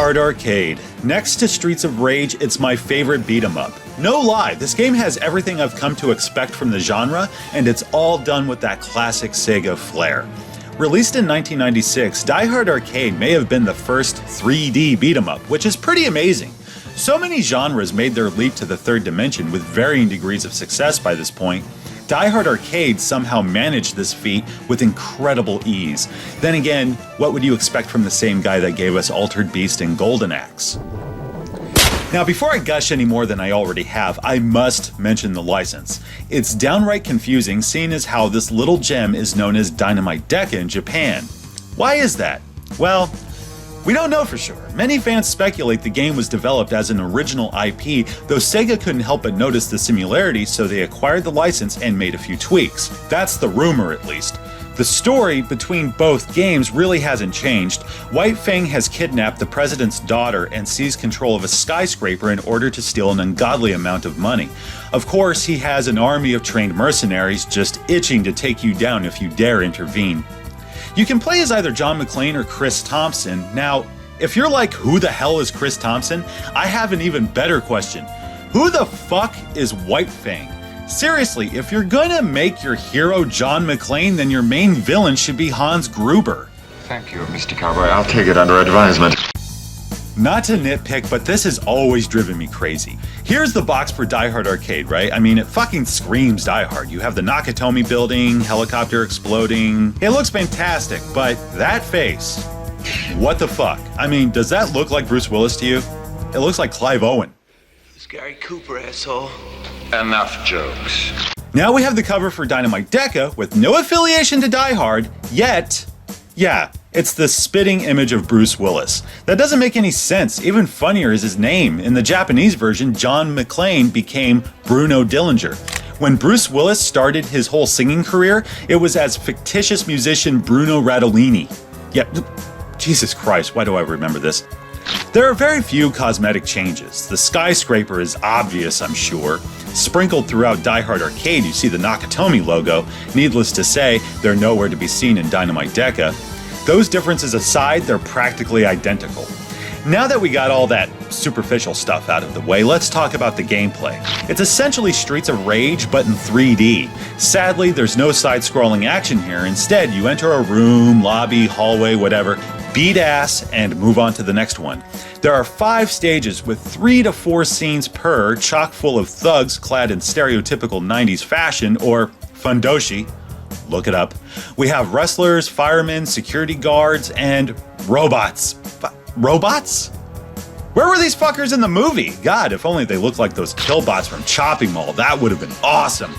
Hard Arcade. Next to Streets of Rage, it's my favorite beat-em-up. No lie, this game has everything I've come to expect from the genre, and it's all done with that classic Sega flair. Released in 1996, Die Hard Arcade may have been the first 3D beat-em-up, which is pretty amazing. So many genres made their leap to the third dimension with varying degrees of success by this point. Die Hard Arcade somehow managed this feat with incredible ease. Then again, what would you expect from the same guy that gave us Altered Beast and Golden Axe? Now, before I gush any more than I already have, I must mention the license. It's downright confusing seeing as how this little gem is known as Dynamite Deka in Japan. Why is that? Well, we don't know for sure. Many fans speculate the game was developed as an original IP, though Sega couldn't help but notice the similarity, so they acquired the license and made a few tweaks. That's the rumor, at least. The story between both games really hasn't changed. White Fang has kidnapped the president's daughter and seized control of a skyscraper in order to steal an ungodly amount of money. Of course, he has an army of trained mercenaries just itching to take you down if you dare intervene. You can play as either John McClane or Chris Thompson. Now, if you're like, who the hell is Chris Thompson? I have an even better question. Who the fuck is White Fang? Seriously, if you're gonna make your hero John McClane, then your main villain should be Hans Gruber. Thank you, Mr. Cowboy. I'll take it under advisement. Not to nitpick, but this has always driven me crazy. Here's the box for Die Hard Arcade, right? I mean, it fucking screams Die Hard. You have the Nakatomi building, helicopter exploding. It looks fantastic, but that face, what the fuck? I mean, does that look like Bruce Willis to you? It looks like Clive Owen. It's Gary Cooper, asshole. Enough jokes. Now we have the cover for Dynamite Deka with no affiliation to Die Hard, yet, yeah, it's the spitting image of Bruce Willis. That doesn't make any sense. Even funnier is his name. In the Japanese version, John McClane became Bruno Dillinger. When Bruce Willis started his whole singing career, it was as fictitious musician Bruno Radolini. Yeah, Jesus Christ, why do I remember this? There are very few cosmetic changes. The skyscraper is obvious, I'm sure. Sprinkled throughout Die Hard Arcade, you see the Nakatomi logo. Needless to say, they're nowhere to be seen in Dynamite Deka. Those differences aside, they're practically identical. Now that we got all that superficial stuff out of the way, let's talk about the gameplay. It's essentially Streets of Rage, but in 3D. Sadly, there's no side-scrolling action here. Instead, you enter a room, lobby, hallway, whatever, beat ass, and move on to the next one. There are 5 stages with 3 to 4 scenes per, chock full of thugs clad in stereotypical 90s fashion, or fundoshi. Look it up. We have wrestlers, firemen, security guards, and robots. Robots? Where were these fuckers in the movie? God, if only they looked like those killbots from Chopping Mall. That would have been awesome.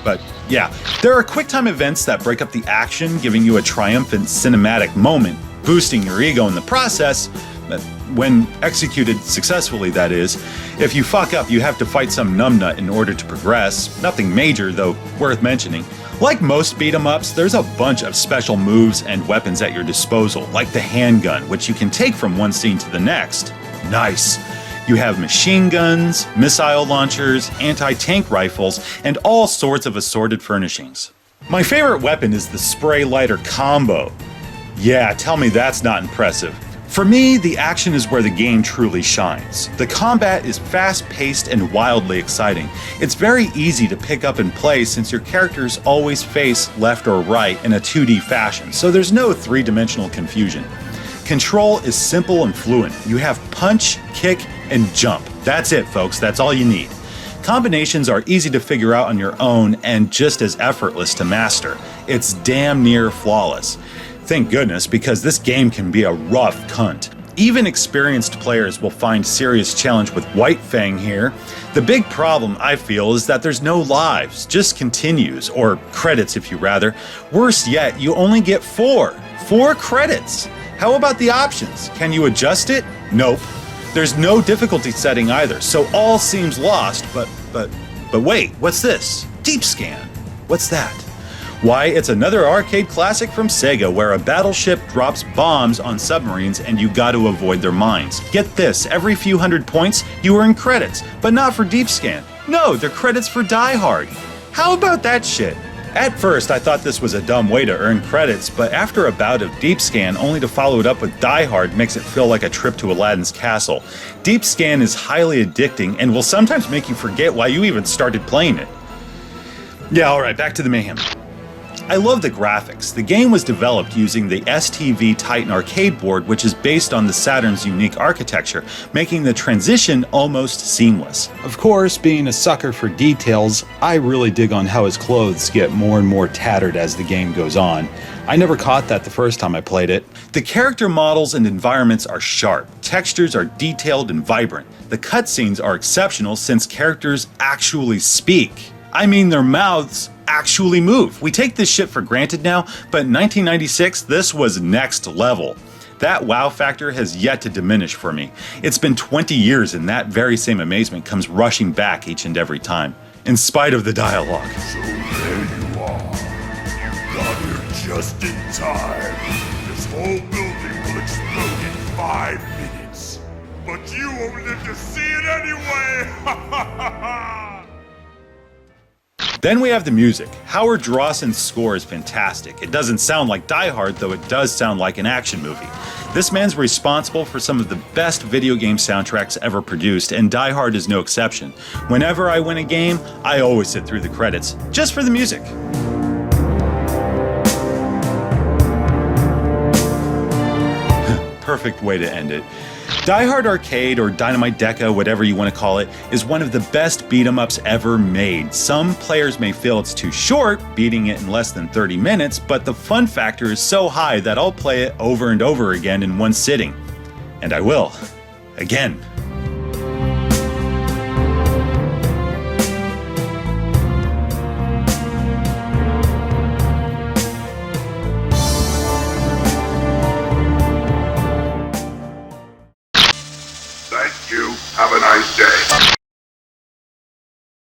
But yeah, there are QuickTime events that break up the action, giving you a triumphant cinematic moment, boosting your ego in the process. But when executed successfully, that is. If you fuck up, you have to fight some numbnut in order to progress. Nothing major, though worth mentioning. Like most beat-em-ups, there's a bunch of special moves and weapons at your disposal, like the handgun, which you can take from one scene to the next. Nice! You have machine guns, missile launchers, anti-tank rifles, and all sorts of assorted furnishings. My favorite weapon is the spray lighter combo. Yeah, tell me that's not impressive. For me, the action is where the game truly shines. The combat is fast-paced and wildly exciting. It's very easy to pick up and play since your characters always face left or right in a 2D fashion, so there's no 3-dimensional confusion. Control is simple and fluent. You have punch, kick, and jump. That's it, folks. That's all you need. Combinations are easy to figure out on your own and just as effortless to master. It's damn near flawless. Thank goodness, because this game can be a rough cunt. Even experienced players will find serious challenge with White Fang here. The big problem, I feel, is that there's no lives, just continues, or credits if you rather. Worse yet, you only get 4 credits. How about the options? Can you adjust it? Nope. There's no difficulty setting either, so all seems lost, but wait, what's this? Deep Scan. What's that? Why, it's another arcade classic from Sega where a battleship drops bombs on submarines and you got to avoid their mines. Get this, every few hundred points you earn credits, but not for Deep Scan. No, they're credits for Die Hard. How about that shit? At first, I thought this was a dumb way to earn credits, but after a bout of Deep Scan only to follow it up with Die Hard makes it feel like a trip to Aladdin's castle. Deep Scan is highly addicting and will sometimes make you forget why you even started playing it. Yeah, alright, back to the mayhem. I love the graphics. The game was developed using the STV Titan arcade board, which is based on the Saturn's unique architecture, making the transition almost seamless. Of course, being a sucker for details, I really dig on how his clothes get more and more tattered as the game goes on. I never caught that the first time I played it. The character models and environments are sharp, textures are detailed and vibrant. The cutscenes are exceptional since characters actually speak. I mean, their mouths actually move. We take this shit for granted now, but in 1996, this was next level. That wow factor has yet to diminish for me. It's been 20 years and that very same amazement comes rushing back each and every time, in spite of the dialogue. So there you are. You got here just in time. This whole building will explode in 5 minutes. But you won't live to see it anyway! Ha ha ha ha! Then we have the music. Howard Drawson's score is fantastic. It doesn't sound like Die Hard, though it does sound like an action movie. This man's responsible for some of the best video game soundtracks ever produced, and Die Hard is no exception. Whenever I win a game, I always sit through the credits, just for the music. Perfect way to end it. Die Hard Arcade, or Dynamite Deka, whatever you want to call it, is one of the best beat-em-ups ever made. Some players may feel it's too short, beating it in less than 30 minutes, but the fun factor is so high that I'll play it over and over again in one sitting. And I will. Again.